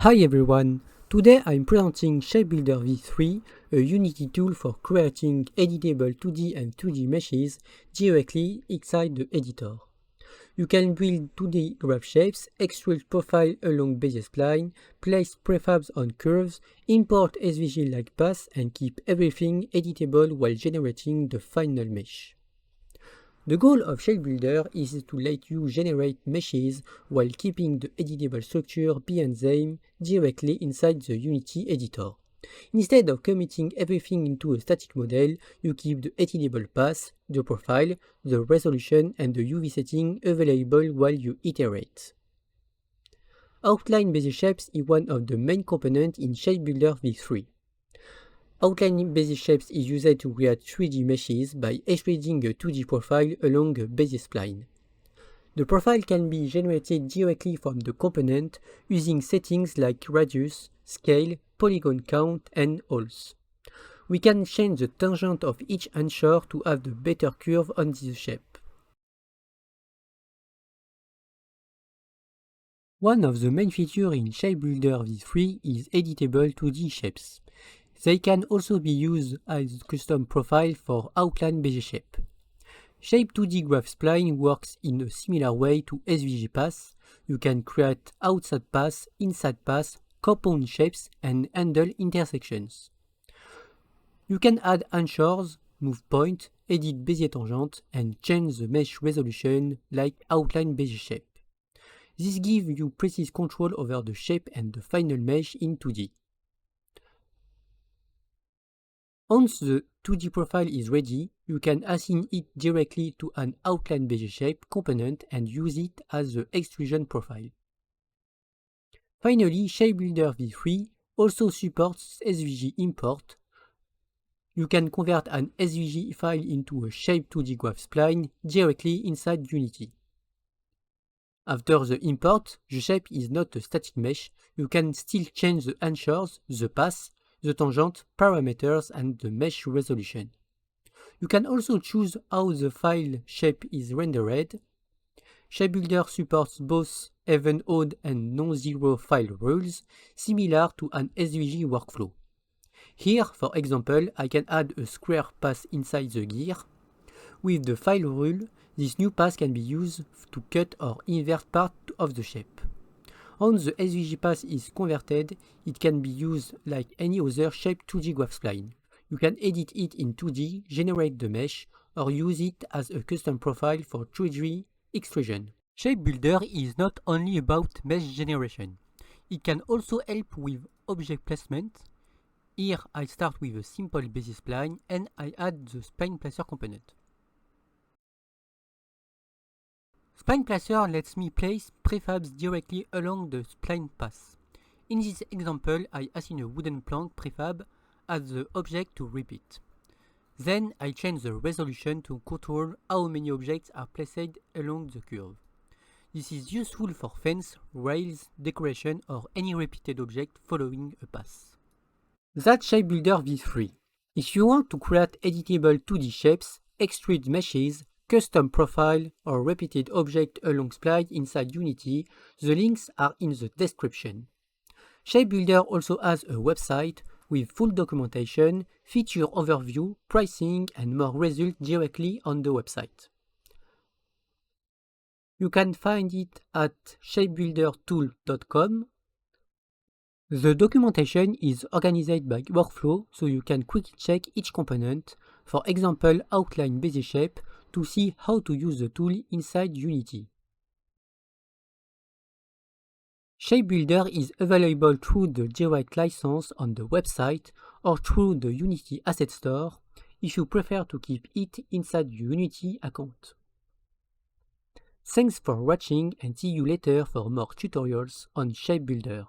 Hi everyone, today I'm presenting ShapeBuilder v3, a Unity tool for creating editable 2D and 3D meshes directly inside the editor. You can build 2D graph shapes, extrude profile along bezier spline, place prefabs on curves, import SVG-like paths and keep everything editable while generating the final mesh. The goal of ShapeBuilder is to let you generate meshes while keeping the editable structure behind them directly inside the Unity editor. Instead of committing everything into a static model, you keep the editable path, the profile, the resolution and the UV setting available while you iterate. Outline Bezier Shapes is one of the main components in ShapeBuilder v3. Outlining Bezier Shapes is used to create 3D meshes by extruding a 2D profile along a Bezier spline. The profile can be generated directly from the component using settings like radius, scale, polygon count, and holes. We can change the tangent of each anchor to have the better curve on this shape. One of the main features in ShapeBuilder v3 is editable 2D shapes. They can also be used as custom profile for outline Bezier shape. Shape 2D graph spline works in a similar way to SVG paths. You can create outside paths, inside paths, compound shapes, and handle intersections. You can add anchors, move point, edit Bezier tangent, and change the mesh resolution like outline Bezier shape. This gives you precise control over the shape and the final mesh in 2D. Once the 2D profile is ready, you can assign it directly to an outline Bezier shape component and use it as the extrusion profile. Finally, ShapeBuilder v3 also supports SVG import. You can convert an SVG file into a Shape 2D graph spline directly inside Unity. After the import, the shape is not a static mesh. You can still change the anchors, the path, the tangent, parameters, and the mesh resolution. You can also choose how the file shape is rendered. ShapeBuilder supports both even, odd, and non-zero file rules, similar to an SVG workflow. Here, for example, I can add a square path inside the gear. With the file rule, this new path can be used to cut or invert part of the shape. Once the SVG path is converted, it can be used like any other Shape 2D graph spline. You can edit it in 2D, generate the mesh, or use it as a custom profile for 3D extrusion. ShapeBuilder is not only about mesh generation. It can also help with object placement. Here I start with a simple Bezier spline and I add the spline placer component. Spline placer lets me place prefabs directly along the spline path. In this example, I assign a wooden plank prefab as the object to repeat. Then I change the resolution to control how many objects are placed along the curve. This is useful for fence, rails, decoration, or any repeated object following a path. That's ShapeBuilder v3. If you want to create editable 2D shapes, extrude meshes, custom profile, or repeated object along spline inside Unity, the links are in the description. ShapeBuilder also has a website with full documentation, feature overview, pricing, and more results directly on the website. You can find it at shapebuildertool.com. The documentation is organized by workflow, so you can quickly check each component, for example outline Bezier shape, to see how to use the tool inside Unity. ShapeBuilder is available through the direct license on the website or through the Unity Asset Store if you prefer to keep it inside your Unity account. Thanks for watching and see you later for more tutorials on ShapeBuilder.